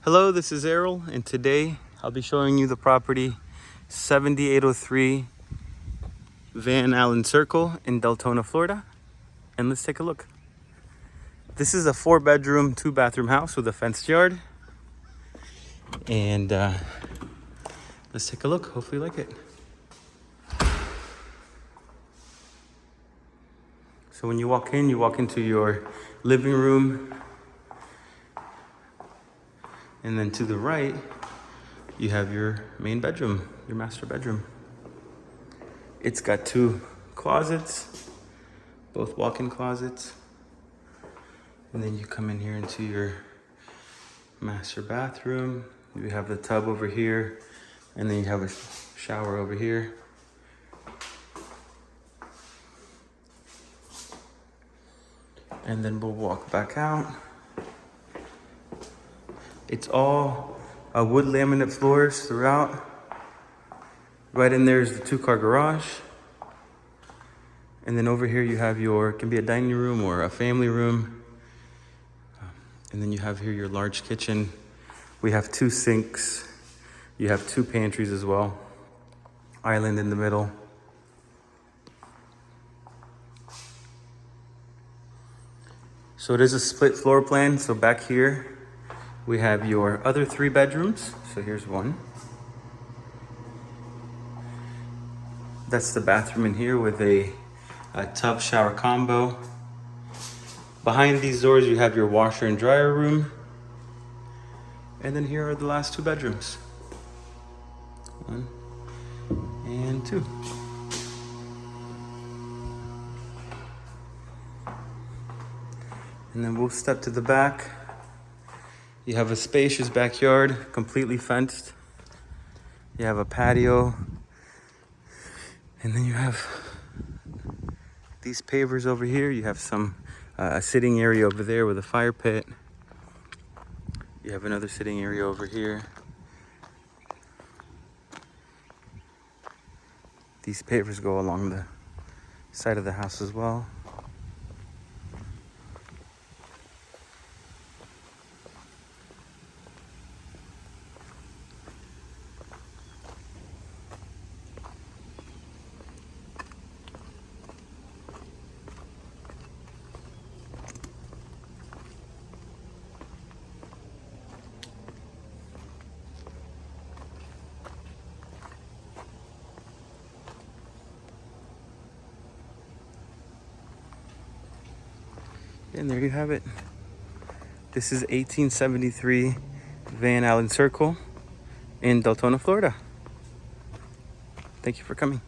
Hello, this is Errol, and today I'll be showing you the property 7803 Van Allen Circle in Deltona, Florida. And let's take a look. This is a 4-bedroom, 2-bathroom house with a fenced yard. And let's take a look. Hopefully you like it. So when you walk into your living room. And then to the right, you have your main bedroom, your master bedroom. It's got 2 closets, both walk-in closets. And then you come in here into your master bathroom. You have the tub over here, and then you have a shower over here. And then we'll walk back out. It's all wood laminate floors throughout. Right in there is the 2-car garage. And then over here you have your, it can be a dining room or a family room. And then you have here your large kitchen. We have 2 sinks. You have 2 pantries as well. Island in the middle. So it is a split floor plan. So back here, we have your other 3 bedrooms. So here's one. That's the bathroom in here with a tub shower combo. Behind these doors, you have your washer and dryer room. And then here are the last 2 bedrooms. 1 and 2. And then we'll step to the back. You have a spacious backyard, completely fenced. You have a patio. And then you have these pavers over here. You have a sitting area over there with a fire pit. You have another sitting area over here. These pavers go along the side of the house as well. And there you have it. This is 1873 Van Allen Circle in Deltona, Florida. Thank you for coming.